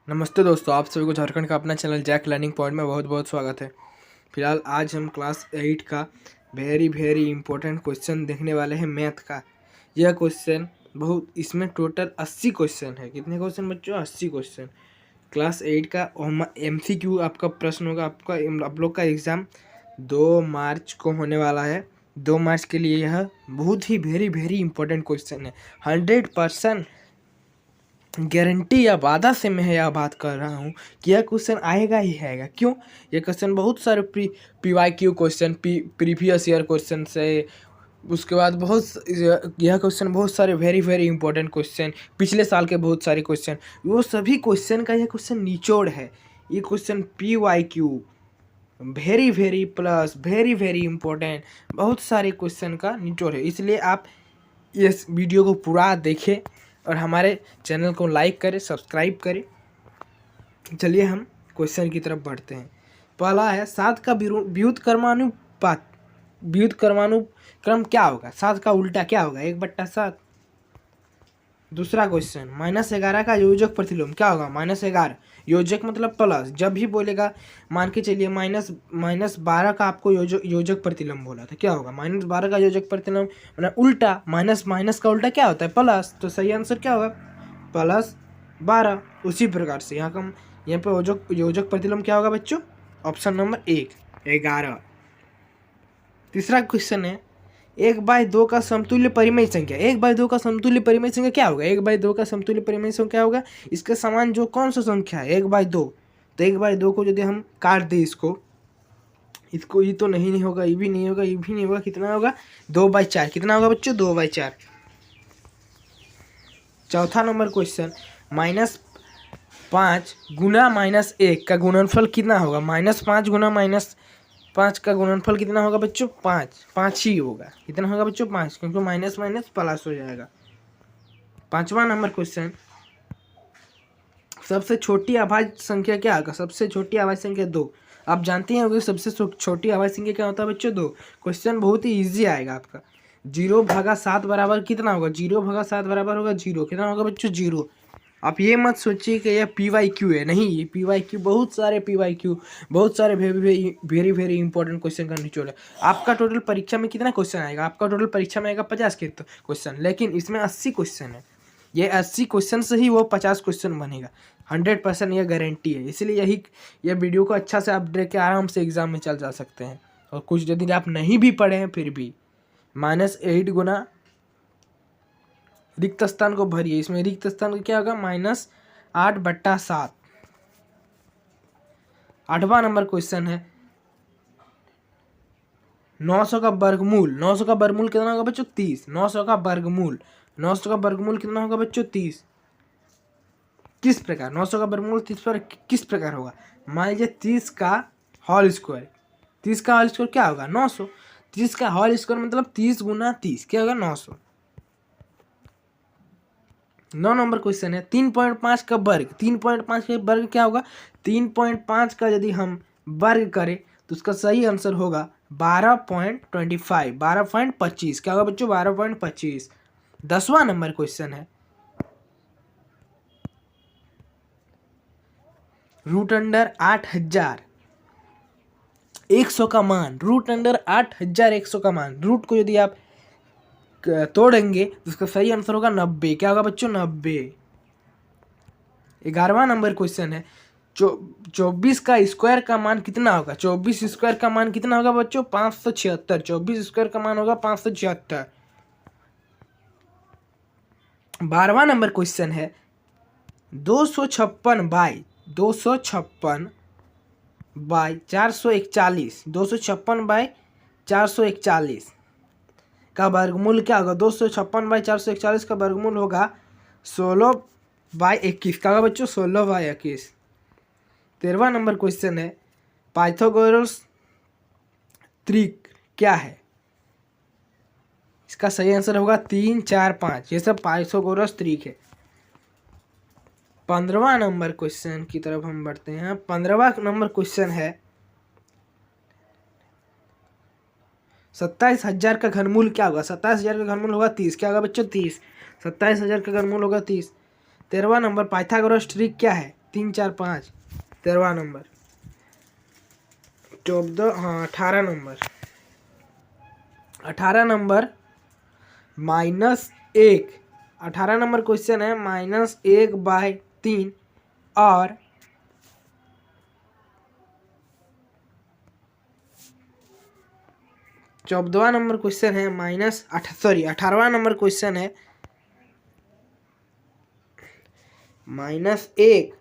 नमस्ते दोस्तों, आप सभी को झारखंड का अपना चैनल जैक लर्निंग पॉइंट में बहुत बहुत स्वागत है। फिलहाल आज हम क्लास 8 का वेरी इंपॉर्टेंट क्वेश्चन देखने वाले हैं मैथ का। यह क्वेश्चन इसमें टोटल 80 क्वेश्चन है। कितने क्वेश्चन बच्चों? 80 क्वेश्चन। क्लास 8 का MCQ आपका प्रश्न होगा। आप लोग का एग्ज़ाम 2 मार्च को होने वाला है। 2 मार्च के लिए यह बहुत ही वेरी इंपॉर्टेंट क्वेश्चन है। 100% गारंटी या वादा से मैं यह बात कर रहा हूँ कि यह क्वेश्चन आएगा ही आएगा। क्यों? यह क्वेश्चन बहुत सारे PYQ question, previous year question से, उसके बाद यह क्वेश्चन बहुत सारे वेरी इंपॉर्टेंट क्वेश्चन, पिछले साल के बहुत सारे क्वेश्चन, वो सभी क्वेश्चन का यह क्वेश्चन निचोड़ है। ये question PYQ very plus very important, बहुत सारे क्वेश्चन का निचोड़ है। इसलिए आप इस वीडियो को पूरा देखें और हमारे चैनल को लाइक करें, सब्सक्राइब करें। चलिए हम क्वेश्चन की तरफ बढ़ते हैं। पहला है 7 का व्युत्क्रमानुपात। व्युत्क्रमानुक्रम क्या होगा? 7 का उल्टा क्या होगा? 1/7। दूसरा क्वेश्चन, -11 का योजक प्रतिलोम क्या होगा? -11। योजक मतलब प्लस। जब भी बोलेगा, मान के चलिए -12 का आपको योजक प्रतिलोम बोला था, क्या होगा? -12 का योजक प्रतिलोम मतलब उल्टा। माइनस का उल्टा क्या होता है? प्लस। तो सही आंसर क्या होगा? +12। उसी प्रकार से यहाँ पे योजक प्रतिलोम क्या होगा बच्चों? Option number 1, 11। तीसरा क्वेश्चन है 1/2 का समतुल्य परिमेय संख्या। 1/2 का समतुल्य परिमेय संख्या क्या होगा? 1/2 का समतुल्य परिमेय संख्या क्या होगा? इसके समान जो कौन सा संख्या है 1/2, तो 1/2 को यदि हम काट दें, इसको ये तो नहीं होगा, ये भी नहीं होगा, ये भी नहीं होगा, कितना होगा? 2/4। कितना होगा बच्चों? 2/4। चौथा नंबर क्वेश्चन, -5 गुना -1 का गुणनफल कितना होगा? -5 गुना -5 का गुणनफल कितना होगा बच्चों? 5 ही होगा। कितना होगा बच्चों? 5, क्योंकि माइनस प्लस हो जाएगा। पांचवा नंबर क्वेश्चन, सबसे छोटी अभाज्य संख्या क्या होगा? सबसे छोटी अभाज्य संख्या 2। आप जानते हैं सबसे छोटी अभाज्य संख्या क्या होता है बच्चों? 2। क्वेश्चन बहुत ही ईजी आएगा आपका। 0/7 बराबर कितना होगा? 0/7 बराबर होगा 0। कितना होगा बच्चों? 0। आप ये मत सोचिए कि यह PYQ है, नहीं। ये PYQ बहुत सारे वेरी इंपॉर्टेंट क्वेश्चन का निचोड़ है। आपका टोटल परीक्षा में कितना क्वेश्चन आएगा? आपका टोटल परीक्षा में आएगा 50 के क्वेश्चन, लेकिन इसमें 80 क्वेश्चन है। ये 80 क्वेश्चन से ही वो 50 क्वेश्चन बनेगा। 100% यह गारंटी है। इसलिए यह वीडियो को अच्छा से आप देख के आराम से एग्जाम में चल जा सकते हैं। और कुछ यदि आप नहीं भी पढ़े हैं फिर भी -8 गुना रिक्त स्थान को भरिए। इसमें रिक्त स्थान का क्या होगा? -8/7। 8वां नंबर क्वेश्चन है 900 का वर्गमूल। 900 का वर्गमूल कितना होगा बच्चों? 30। 900 का वर्गमूल कितना होगा बच्चों? 30। किस प्रकार 900 का वर्गमूल 30 पर किस प्रकार होगा? मान लीजिए 30 का होल स्क्वायर। 30 का होल स्क्वायर क्या होगा? 900। 30 का होल स्क्वायर मतलब 30 गुना 30 क्या होगा? 900। 9 नंबर क्वेश्चन है 3.5 का वर्ग। 3.5 का वर्ग क्या होगा? 3.5 का यदि हम वर्ग करें तो उसका सही आंसर होगा 12.25। 12.25 क्या होगा बच्चों? 12.25। 10वां नंबर क्वेश्चन है √8,100 का मान। √8,100 का मान, रूट को यदि आप तोड़ेंगे तो उसका सही आंसर होगा 90। क्या होगा बच्चों? 90। 11वां नंबर क्वेश्चन है 24 का स्क्वायर का मान कितना होगा? 24 स्क्वायर का मान कितना होगा बच्चों? 576। 24 स्क्वायर का मान होगा 576। 12वां नंबर क्वेश्चन है 256 बाई 441। 256 बाई 441 का वर्गमूल क्या होगा? 256 बाई 441 का वर्गमूल होगा 16/21। क्या होगा बच्चों? 16/21। 13वां नंबर क्वेश्चन है पाइथागोरस त्रिक क्या है? इसका सही आंसर होगा 3, 4, 5। ये सब पाइथागोरस त्रिक है। 15वां नंबर क्वेश्चन की तरफ हम बढ़ते हैं। 15वां नंबर क्वेश्चन है 27,000 का घनमूल क्या होगा? 27,000 का घनमूल होगा 30। क्या होगा बच्चों? 30। 27,000 का घनमूल होगा 30। 13वां नंबर पाइथागोरस ट्रिक क्या है? 3 4 5 13वां नंबर, 14 हाँ 18 नंबर, 18 नंबर -1, 18 नंबर क्वेश्चन है -1/3 और 14वां नंबर क्वेश्चन है -18वां नंबर क्वेश्चन है -1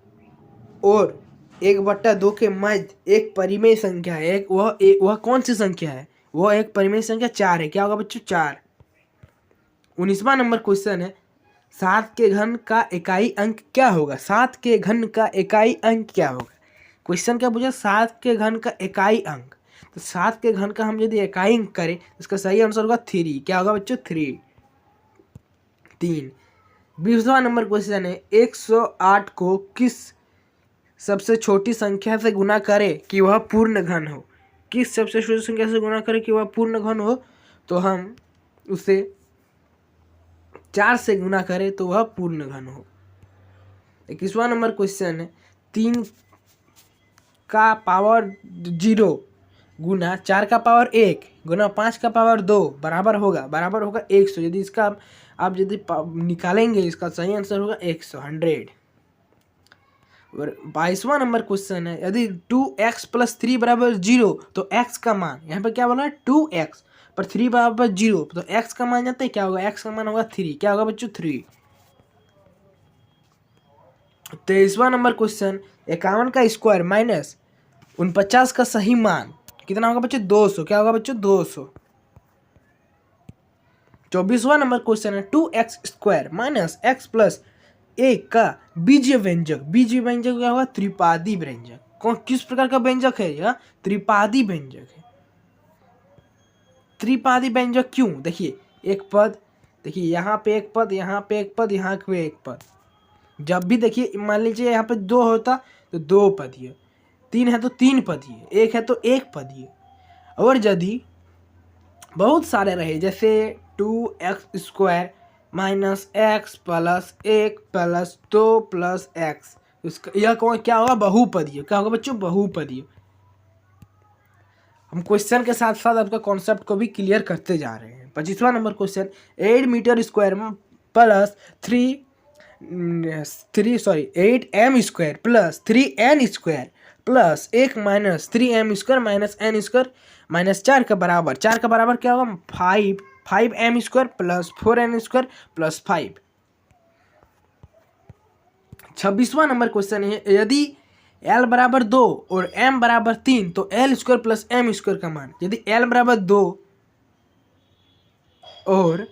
और 1/2 के मध्य एक परिमेय संख्या है। वह कौन सी संख्या है? वह एक परिमेय संख्या 4 है। क्या होगा बच्चों? 4। 19वां नंबर क्वेश्चन है 7 के घन का इकाई अंक क्या होगा? 7 के घन का इकाई अंक क्या होगा? क्वेश्चन क्या पूछा? 7 के घन का इकाई अंक। तो 7 के घन का हम यदि इकाई अंक करें इसका सही आंसर होगा 3। क्या होगा बच्चों? 3। 20वां नंबर क्वेश्चन है 108 को किस सबसे छोटी संख्या से गुना करे कि वह पूर्ण घन हो? किस सबसे छोटी संख्या से गुना करे कि वह पूर्ण घन हो? तो हम उसे 4 से गुना करें तो वह पूर्ण घन हो। 21वां नंबर क्वेश्चन है 3 का पावर 0 गुना 4 का पावर 1 गुना 5 का पावर 2 बराबर होगा 100। यदि इसका आप यदि निकालेंगे इसका सही आंसर होगा 100। और 22वां नंबर क्वेश्चन है यदि 2x + 3 = 0 तो x का मान, यहाँ पे क्या बोला है? 2x पर 3 = 0 तो x का मान जानते हैं क्या होगा? x का मान होगा 3। क्या होगा बच्चों? 3। 23वां नंबर क्वेश्चन 51 का स्क्वायर माइनस 49 का सही मान कितना होगा बच्चों? 200। क्या होगा बच्चों? 200। 24वां नंबर क्वेश्चन है 2x² - x + 1 का बीजीय व्यंजक। बीजीय व्यंजक क्या होगा? त्रिपादी व्यंजक। कौन किस प्रकार का व्यंजक है यह? त्रिपादी व्यंजक है। त्रिपादी व्यंजक क्यों? देखिए एक पद, देखिए यहाँ पे एक पद, यहाँ पे एक पद, यहाँ पे एक पद। जब भी देखिए मान लीजिए यहाँ पे 2 होता तो 2 पदीय, 3 है तो 3 पदीय, 1 है तो 1 पदीय। और यदि बहुत सारे रहे जैसे 2x² - x + 1 + 2 + x, इसका यह कौन क्या होगा? बहुपदीय। क्या होगा बच्चों? बहुपदीय। हम क्वेश्चन के साथ साथ आपका कॉन्सेप्ट को भी क्लियर करते जा रहे हैं। 25वां number question 8 metre square plus 8m² plus 3n² plus 1 minus 3m² - n² -4 का बराबर, 4 का बराबर क्या होगा? 5m² plus 4n² plus 5। 26वां नंबर क्वेश्चन है यदि l = 2 और m = 3 तो l² प्लस m² का मान। यदि l = 2 और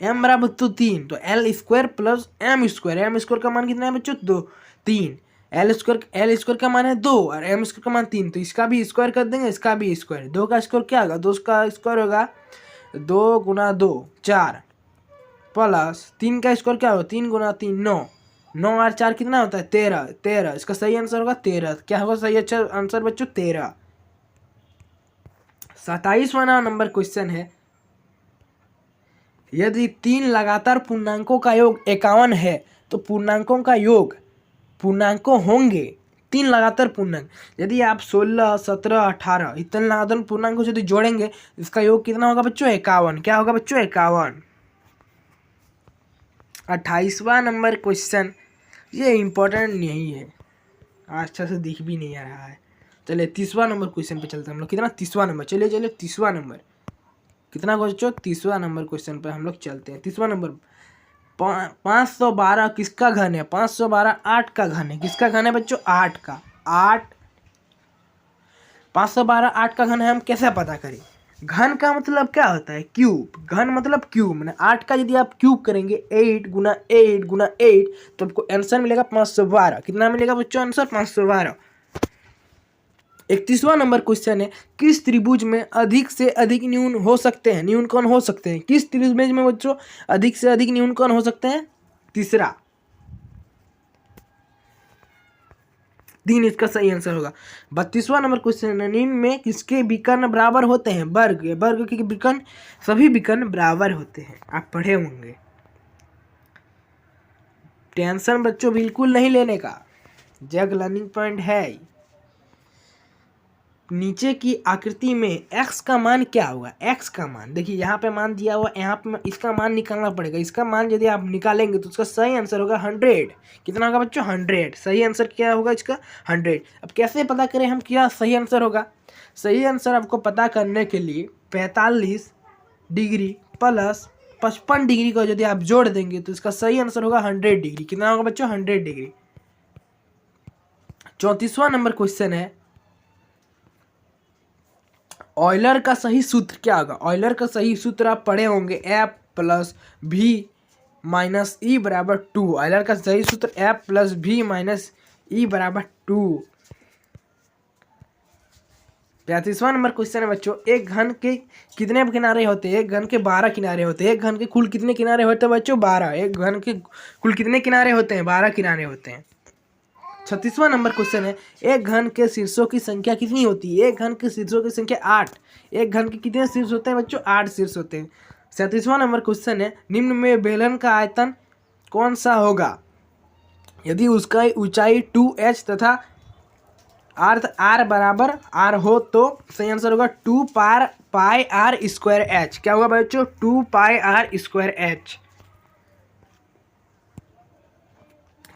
m = 3 तो l² प्लस m² का मान कितना है बच्चों? 2 3। l² का मान है 2 और m² का मान 3 तो इसका भी स्क्वायर कर देंगे, इसका भी स्क्वायर। 2 का स्क्वायर क्या होगा? 2 का स्क्वायर होगा 2 × 2 4 प्लस 3 का स्क्वायर क्या होगा? 3 × 3 9, 9 और 4 कितना होता है? 13। इसका सही आंसर होगा 13। क्या होगा सही अच्छा आंसर बच्चों? 13। 27वां नंबर क्वेश्चन है यदि 3 लगातार पूर्णांकों का योग 51 है तो पूर्णांकों का योग पूर्णांकों होंगे 3 लगातार पूर्णांक। यदि आप 16 17 18 इतने लगातार पूर्णांकों यदि जोड़ेंगे इसका योग कितना होगा बच्चों? 51। क्या होगा बच्चों? 51। 28वां नंबर क्वेश्चन ये इम्पोर्टेंट नहीं है, अच्छा से दिख भी नहीं आ रहा है। चलिए 30वां नंबर क्वेश्चन पे चलते हैं हम लोग। कितना? 30वां नंबर। चलिए 30वां नंबर कितना बच्चों? 30वां नंबर क्वेश्चन पे हम लोग चलते हैं। 30वां नंबर 512 किसका घन है? 512 8 का घन है। किसका घन है बच्चों? 8 का। 512 8 का घन है, हम कैसे पता करें? घन का मतलब क्या होता है? क्यूब। घन मतलब क्यूब, मैंने 8 का यदि आप क्यूब करेंगे 8 × 8 × 8 तो आपको आंसर मिलेगा 512। कितना मिलेगा बच्चों आंसर? 512। 31वां नंबर क्वेश्चन है किस त्रिभुज में अधिक से अधिक न्यून हो सकते हैं? न्यून कौन हो सकते हैं? किस त्रिभुज में बच्चों अधिक से अधिक न्यून कौन हो सकते हैं? तीसरा 3 इसका सही आंसर होगा। 32वां नंबर क्वेश्चन है निम्न में किसके विकर्ण बराबर होते हैं? वर्ग के विकर्ण, सभी विकर्ण बराबर होते हैं। आप पढ़े होंगे। टेंशन बच्चों बिल्कुल नहीं लेने का। जैक लर्निंग पॉइंट है नीचे की आकृति में x का मान क्या होगा। x का मान देखिए यहाँ पे मान दिया हुआ, यहाँ पे इसका मान निकालना पड़ेगा। इसका मान यदि आप निकालेंगे तो उसका सही आंसर होगा 100। कितना होगा बच्चों 100। सही आंसर क्या होगा इसका 100। अब कैसे पता करें हम क्या सही आंसर होगा। सही आंसर आपको पता करने के लिए 45 डिग्री प्लस 55 डिग्री को यदि आप जोड़ देंगे तो इसका सही आंसर होगा 100 डिग्री। कितना होगा बच्चों 100 डिग्री। 34वां नंबर क्वेश्चन है ऑयलर का सही सूत्र क्या होगा। ऑयलर का सही सूत्र आप पढ़े होंगे F प्लस भी माइनस ई बराबर 2। ऑयलर का सही सूत्र F प्लस भी माइनस ई बराबर 2। 35वां नंबर क्वेश्चन है बच्चों एक घन के कितने किनारे होते हैं। एक घन के 12 किनारे होते हैं। एक घन के कुल कितने किनारे होते हैं बच्चों 12। एक घन के कुल कितने किनारे होते हैं 12 किनारे होते हैं। 36वां नंबर क्वेश्चन है एक घन के शीर्षों की संख्या कितनी होती है। एक घन के शीर्षों की संख्या 8। एक घन के कितने शीर्ष होते हैं बच्चों 8 शीर्ष होते हैं। 37वां नंबर क्वेश्चन है निम्न में बेलन का आयतन कौन सा होगा यदि उसका ऊंचाई 2h तथा अर्थ r बराबर r हो तो सही आंसर होगा 2 पाई r स्क्वायर h। क्या होगा बच्चों 2 पाई r स्क्वायर h।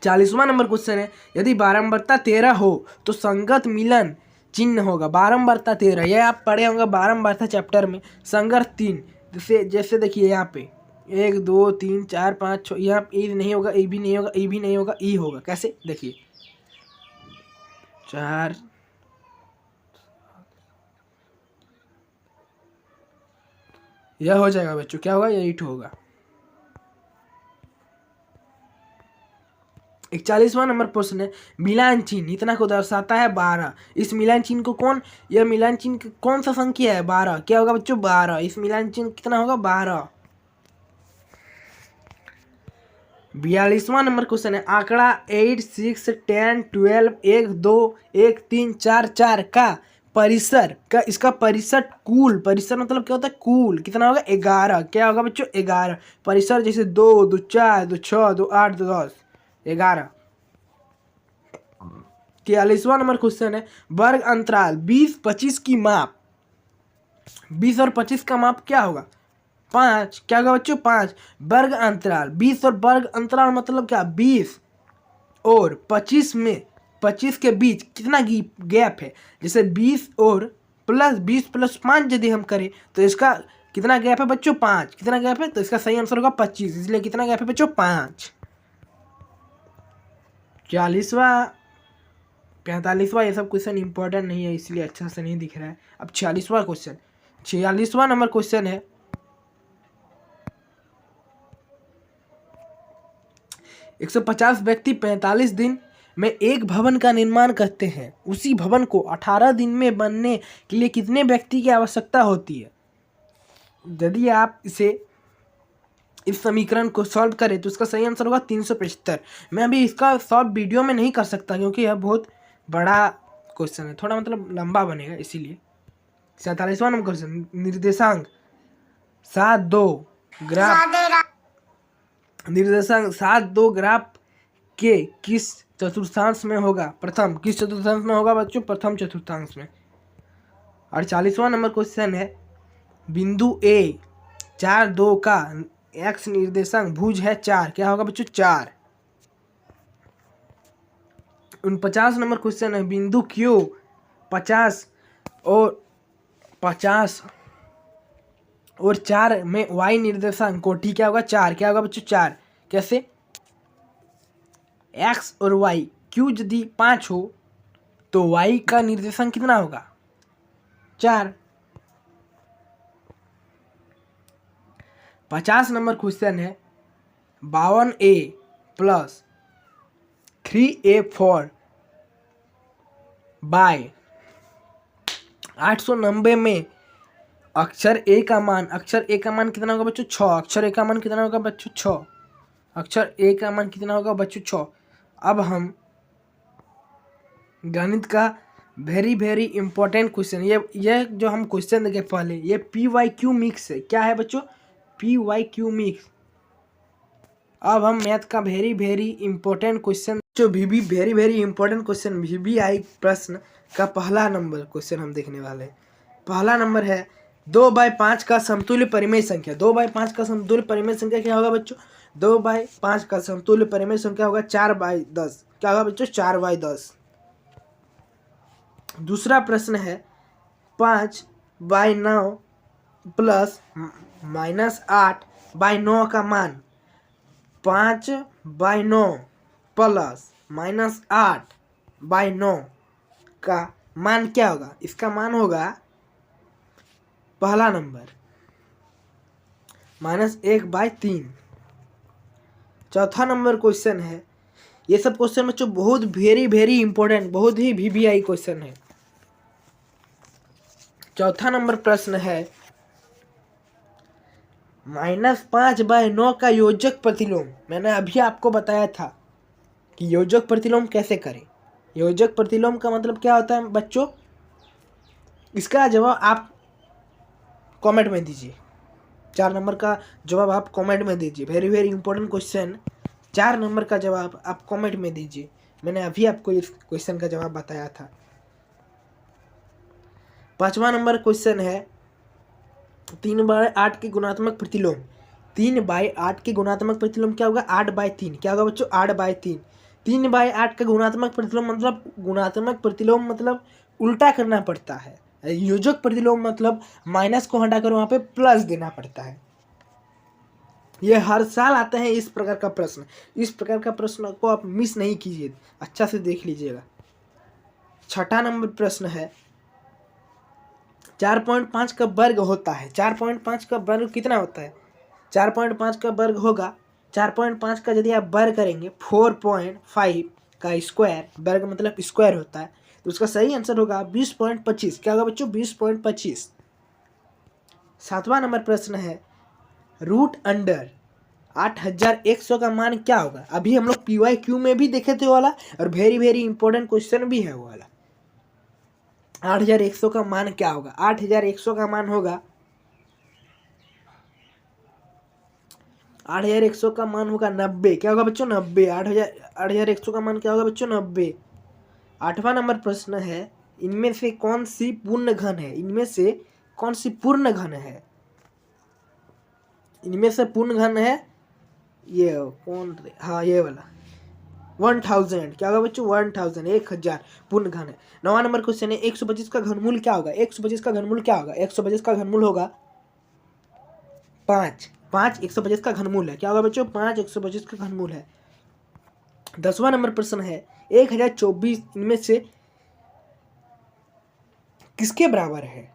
40वां नंबर क्वेश्चन है यदि बारंबारता 13 हो तो संगत मिलन चिन्ह होगा। बारंबारता 13 यह आप पढ़े होंगे बारंबारता चैप्टर में। संगत 3 जैसे देखिए यहाँ पे 1 2 3 4 5 6 यहाँ ई नहीं होगा, ई भी नहीं होगा, ई भी नहीं होगा, ई होगा। कैसे देखिए 4 यह हो जाएगा बच्चों। क्या होगा यह 8 होगा। 41वां नंबर प्रश्न है मिलान चिन्ह इतना को दर्शाता है 12। इस मिलान चिन्ह को कौन यह मिलान चिन्ह कौन सा संख्या है 12। क्या होगा बच्चों 12। इस मिलान चिन्ह कितना होगा 12। 42वां नंबर क्वेश्चन है आंकड़ा 8 6 10 12 1 2 1 3 4 4 का परिसर का इसका परिसर कुल परिसर मतलब क्या होता है कुल कितना होगा 11। क्या होगा बच्चों 11। परिसर जैसे 2 2 4 2 6 2 8 2 10 11। 43वां नंबर क्वेश्चन है वर्ग अंतराल 20 25 की माप 20 और 25 का माप क्या होगा 5। क्या होगा बच्चों 5। वर्ग अंतराल 20 और वर्ग अंतराल मतलब क्या 20 और 25 में 25 के बीच कितना गैप है। जैसे 20 और प्लस 20 प्लस 5 यदि हम करें तो इसका कितना गैप है बच्चों 5। कितना गैप है तो इसका सही आंसर होगा 25। इसलिए कितना गैप है बच्चों 5। 45वां 45वां ये सब क्वेश्चन इंपॉर्टेंट नहीं है इसलिए अच्छा से नहीं दिख रहा है। अब 46वां क्वेश्चन 46वां नंबर क्वेश्चन है 150 व्यक्ति 45 दिन में एक भवन का निर्माण करते हैं। उसी भवन को 18 दिन में बनने के लिए कितने व्यक्ति की आवश्यकता होती है। यदि आप इस समीकरण को सॉल्व करें तो इसका सही आंसर होगा 375। मैं अभी इसका सॉल्व वीडियो में नहीं कर सकता क्योंकि यह बहुत बड़ा क्वेश्चन है, थोड़ा मतलब लंबा बनेगा इसीलिए। 47वां नंबर क्वेश्चन निर्देशांक 7 2 ग्राफ के किस चतुर्थांश में होगा। प्रथम किस चतुर्थांश में होगा बच्चों प्रथम चतुर्थांश में। 48वां नंबर क्वेश्चन है बिंदु A 4 2 का x निर्देशांक भुज है 4। क्या होगा बच्चों 4। 49 नंबर क्वेश्चन है बिंदु Q 50 और 4 में y निर्देशांक कोटि क्या होगा 4। क्या होगा बच्चों 4। कैसे x और y q यदि 5 हो तो y का निर्देशांक कितना होगा 4। 50 नंबर क्वेश्चन है 52a प्लस 3a4 बाय 890 में अक्षर a का मान कितना होगा बच्चों 6। अक्षर a का मान कितना होगा बच्चों 6। अक्षर a का मान कितना होगा बच्चों 6। अब हम गणित का वेरी इंपॉर्टेंट क्वेश्चन ये जो हम क्वेश्चन देखे पहले ये PYQ मिक्स है। क्या है बच्चों PYQ मिक्स। अब हम मैथ का वेरी इंपॉर्टेंट क्वेश्चन जो भी very very important question VBI प्रश्न का पहला नंबर क्वेश्चन हम देखने वाले हैं। पहला नंबर है 2/5 का समतुल्य परिमेय संख्या। 2/5 का समतुल्य परिमेय संख्या क्या होगा बच्चों? 2/5 का समतुल्य परिमेय संख्या होगा 4/10। क्या होगा बच्चों? 4/10। दूसरा प्रश्न है 5/9 प्लस -8/9 का मान। 5/9 प्लस -8/9 का मान क्या होगा? इसका मान होगा पहला नंबर -1/3। चौथा नंबर क्वेश्चन है, ये सब क्वेश्चन बच्चों बहुत वेरी वेरी इंपॉर्टेंट, बहुत ही VBI क्वेश्चन है। चौथा नंबर प्रश्न है -5/9 का योजक प्रतिलोम। मैंने अभी आपको बताया था कि योजक प्रतिलोम कैसे करें। योजक प्रतिलोम का मतलब क्या होता है बच्चों? इसका जवाब आप कमेंट में दीजिए। 4 नंबर का जवाब आप कमेंट में दीजिए। Very very important question, 4 number का जवाब आप कमेंट में दीजिए। मैंने अभी आपको इस क्वेश्चन का जवाब बताया था। 5वां नंबर क्वेश्चन है 3/8 के गुणात्मक प्रतिलोम। 3/8 के गुणात्मक प्रतिलोम क्या होगा? 8/3। क्या होगा बच्चों? 8/3। 3/8 का गुणात्मक प्रतिलोम मतलब, गुणात्मक प्रतिलोम मतलब उल्टा करना पड़ता है। योजक प्रतिलोम मतलब माइनस को हटाकर वहां पे प्लस देना पड़ता है। ये हर साल आते हैं इस प्रकार का प्रश्न। इस प्रकार का प्रश्न को आप मिस नहीं कीजिए, अच्छा से देख लीजिएगा। 6ठा नंबर प्रश्न है 4.5 का वर्ग होता है। 4.5 का वर्ग कितना होता है? 4.5 का वर्ग होगा, 4.5 का यदि आप वर्ग करेंगे 4.5 का स्क्वायर, वर्ग मतलब स्क्वायर होता है, तो उसका सही आंसर होगा 20.25। क्या होगा बच्चों? 20.25। 7वां नंबर प्रश्न है √8,100 का मान क्या होगा? अभी हम लोग PYQ में भी देखे थे वाला, और वेरी वेरी इंपॉर्टेंट क्वेश्चन भी है वो वाला। 8,100 का मान क्या होगा? 8,100 का मान होगा, 8,100 का मान होगा 90। क्या होगा बच्चों? 90। 8,100 का मान क्या होगा बच्चों? 90। 8वां नंबर प्रश्न है इनमें से कौन सी पूर्ण घन है? इनमें से कौन सी पूर्ण घन है? इनमें से पूर्ण घन है ये कौन? हाँ ये वाला 1000। क्या होगा बच्चों? 1000, 1000 पूर्ण घन है। 9वां नंबर क्वेश्चन है 125 का घनमूल क्या होगा? 125 का घनमूल क्या होगा? 125 का घनमूल होगा 5। 5 125 का घनमूल है। क्या होगा बच्चों? 5 125 का घनमूल है। 10वां नंबर प्रश्न है 1024 इनमें से किसके बराबर है?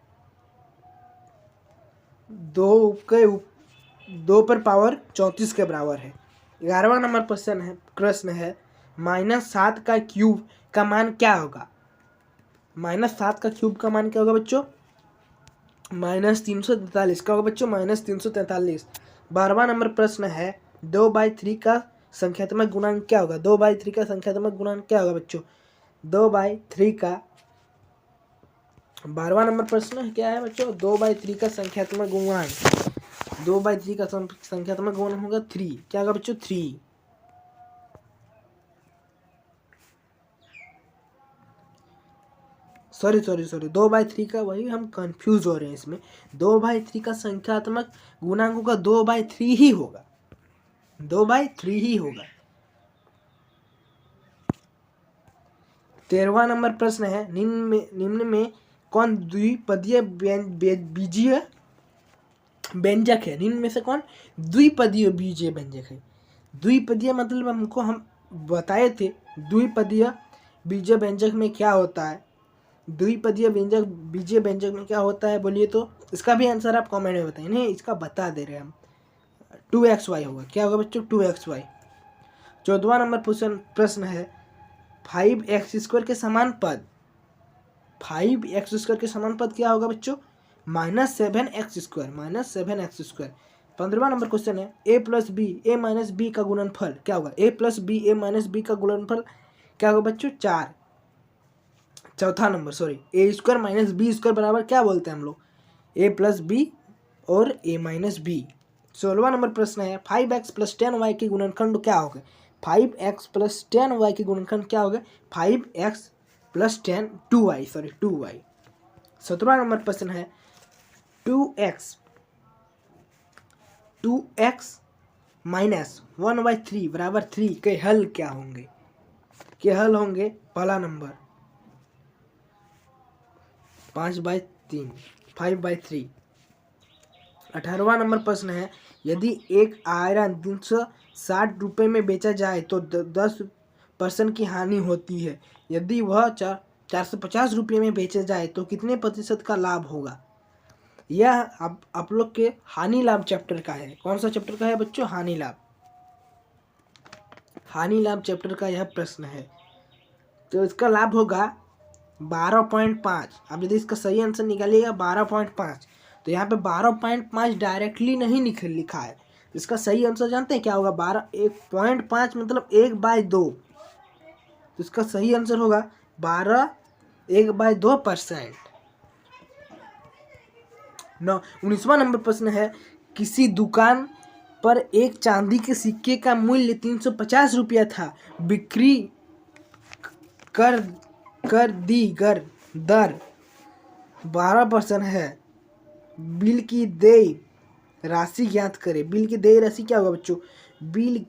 2 पर पावर 34 के बराबर है। 11वां नंबर प्रश्न है -7 का क्यूब का मान क्या होगा? -7 का क्यूब का मान क्या होगा बच्चों? -343। क्या होगा बच्चों? -343। 12वां नंबर प्रश्न है 2/3 का संख्यात्मक गुणांक क्या होगा? 2/3 का संख्यात्मक गुणांक क्या होगा बच्चों? 2/3 का 12वां नंबर प्रश्न क्या है बच्चों? 2/3 का संख्यात्मक गुणांक, 2/3 का संख्यात्मक गुणांक होगा 3। क्या होगा बच्चों? 3। सॉरी 2/3 का, वही हम कंफ्यूज हो रहे हैं इसमें। 2/3 का संख्यात्मक गुणांक होगा 2/3 ही होगा, 2/3 ही होगा। 13वां नंबर प्रश्न है निम्न में कौन द्विपदीय बीजीय व्यंजक है? निम्न में से कौन द्विपदीय बीजीय व्यंजक है? द्विपदीय मतलब हमको हम बताए थे द्विपदीय बीजीय व्यंजक में क्या होता है। द्विपदीय व्यंजक बीजीय व्यंजक में क्या होता है बोलिए तो? इसका भी आंसर आप कमेंट में बताइए। नहीं, इसका बता दे रहे हैं हम, 2xy होगा। क्या होगा बच्चों? 2xy। 14वां नंबर प्रश्न है 5x² के समान पद। 5x² के समान पद क्या होगा बच्चों? -7x², -7x²। 15वां नंबर क्वेश्चन है a+b का गुणनफल क्या होगा? a+b का गुणनफल क्या होगा बच्चों? 4। चौथा नंबर a² - b² बराबर क्या बोलते हैं हम लोग? a+b और a - b। 16वां नंबर प्रश्न है 5x + 10y के गुणनखंड क्या होगा? 5x प्लस 10y के गुणनखंड क्या हो गया 5x प्लस 10 2y। 17वां नंबर प्रश्न है 2x माइनस 1/3 बराबर 3 के हल क्या होंगे। पहला नंबर 5/3 5/3। 18वां नंबर प्रश्न है यदि एक आयरन 360 रुपये में बेचा जाए तो 10% की हानि होती है, यदि वह 450 रुपये में बेचा जाए तो कितने प्रतिशत का लाभ होगा। यह आप लोग के हानि लाभ चैप्टर का है। कौन सा चैप्टर का है बच्चों, हानि लाभ चैप्टर का यह प्रश्न है। तो इसका लाभ होगा 12.5। अब यदि इसका सही आंसर निकालिएगा 12.5, तो यहाँ पे 12.5 डायरेक्टली नहीं लिखा है। इसका सही आंसर जानते हैं क्या होगा 1.5 मतलब 1/2। तो इसका सही आंसर होगा 1/2%। 19वां नंबर प्रश्न है किसी दुकान पर एक चांदी के सिक्के का मूल्य 350 रुपया था, बिक्री कर दी दर 12% है, बिल की देय राशि ज्ञात करें। बिल की देय राशि क्या होगा बच्चों,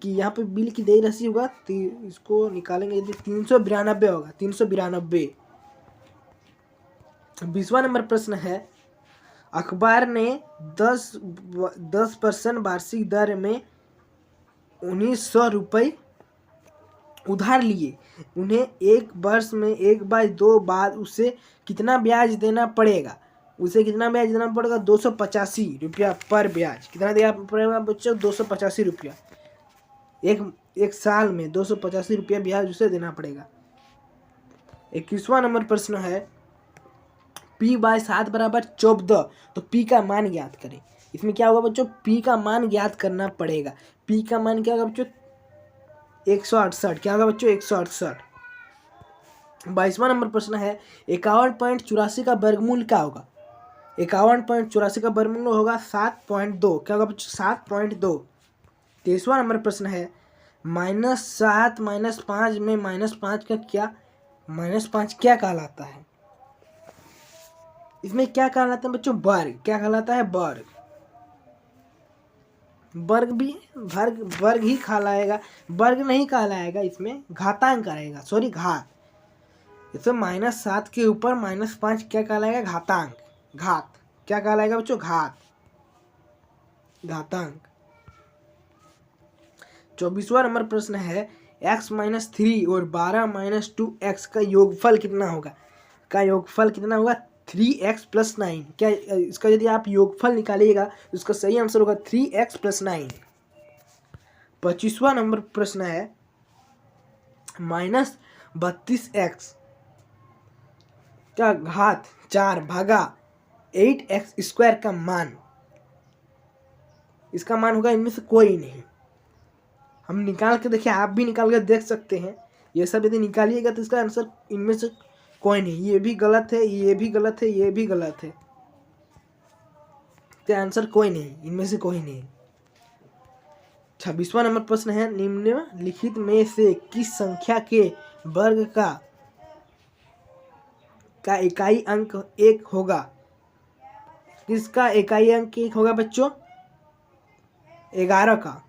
यहाँ पे बिल की देय राशि होगा, इसको निकालेंगे यदि 392 होगा 392। 20वां नंबर प्रश्न है अखबार ने 10% वार्षिक दर में 1900 रुपये उधार लिए, उन्हें एक वर्ष में 1/2 बाद उसे कितना ब्याज देना पड़ेगा। 285 रुपया पर ब्याज। कितना देना पड़ेगा बच्चों 285 रुपया। एक साल में 285 रुपया ब्याज उसे देना पड़ेगा। 21वां नंबर प्रश्न है p/7 बराबर 14, तो p का मान ज्ञात करें। इसमें क्या होगा बच्चों, p का मान ज्ञात करना पड़ेगा। p का मान क्या होगा बच्चों 168। क्या होगा बच्चों 168। 22वां नंबर प्रश्न है 51.84 का वर्गमूल क्या होगा। 51.84 का वर्गमूल होगा 7.2। क्या होगा बच्चों 7.2। 23वां नंबर प्रश्न है -7 -5 में -5 का क्या कहलाता है। इसमें क्या कहलाता है बच्चों, वर्ग। क्या कहलाता है वर्ग। वर्ग ही कहलाएगा, वर्ग नहीं कहलाएगा, इसमें घातांक आएगा, सॉरी घात। इसमें -7 के ऊपर -5 क्या कहलाएगा, घातांक। क्या कहलाएगा बच्चों, घातांक। 24वां नंबर प्रश्न है x - 3 और 12 - 2x का योगफल कितना होगा। 3x + 9। क्या इसका यदि आप योगफल निकालिएगा तो इसका सही आंसर होगा 3x + 9। 25वां नंबर प्रश्न है -32x का घात 4 भागा 8x² का मान। इसका मान होगा इनमें से कोई नहीं। हम निकाल के देखिए, आप भी निकाल के देख सकते हैं। ये सब यदि निकालिएगा तो इसका आंसर इनमें से कोई नहीं। ये भी गलत है, ये भी गलत है, ये भी गलत है। तो आंसर कोई नहीं, इनमें से कोई नहीं। 26वां नंबर प्रश्न है निम्नलिखित में से किस संख्या के वर्ग का इकाई अंक 1 होगा। किसका इकाई अंक 1 होगा बच्चों, 11 का।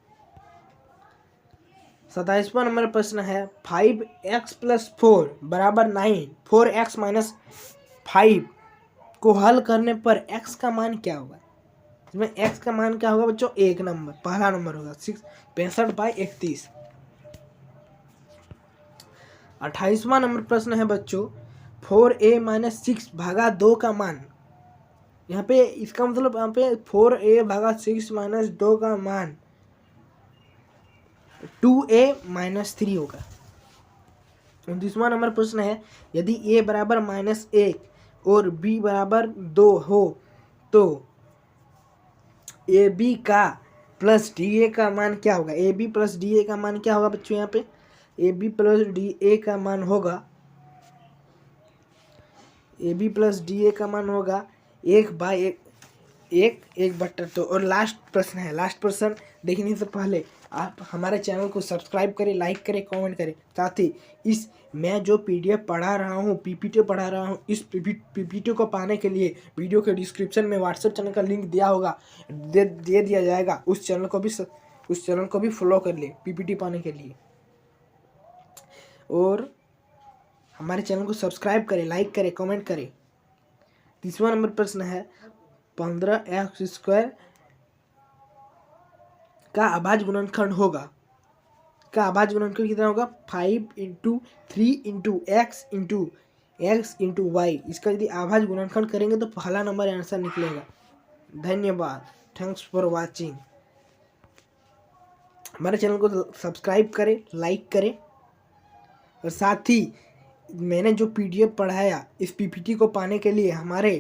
27वां नंबर प्रश्न है 5x + 4 बराबर 9। 4x - 5 को हल करने पर x का मान क्या होगा। इसमें x का मान क्या होगा बच्चों, पहला नंबर होगा 65/31। 28वां नंबर प्रश्न है बच्चों 4a - 6 भागा 2 का मान। यहाँ पे इसका मतलब यहाँ पे 4a भागा 6 - 2 का मान 2a - 3 होगा। 29वां नंबर प्रश्न है यदि a बराबर -1 और b बराबर 2 हो तो ab का प्लस da का मान क्या होगा। ab + da का मान क्या होगा बच्चों, यहाँ पे ab + da का मान होगा 1/1 1/2। और लास्ट प्रश्न देखने से पहले आप हमारे चैनल को सब्सक्राइब करें, लाइक करें, कमेंट करें। साथ ही इस मैं जो पीडीएफ पढ़ा रहा हूँ, पीपीटी पढ़ा रहा हूँ, इस पीपीटी को पाने के लिए वीडियो के डिस्क्रिप्शन में व्हाट्सएप चैनल का लिंक दिया होगा, दे दिया जाएगा। उस चैनल को भी फॉलो कर लिए पीपीटी पाने के लिए। और हमारे चैनल को सब्सक्राइब करें, लाइक करें, कमेंट करें। 30वां नंबर प्रश्न है 15x² का अभाज्य गुणनखंड होगा। का अभाज्य गुणनखंड कितना होगा? 5 × 3 × x × y। इसका यदि अभाज्य गुणनखंड करेंगे तो पहला नंबर आंसर निकलेगा। धन्यवाद। Thanks for watching. हमारे चैनल को सब्सक्राइब करें, लाइक करें और साथ ही मैंने जो पीडीएफ पढ़ाया इस पीपीटी को पाने के लिए हमारे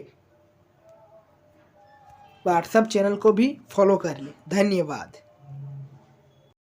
व्हाट्सएप चैनल को भी फॉलो कर लें। धन्यवाद।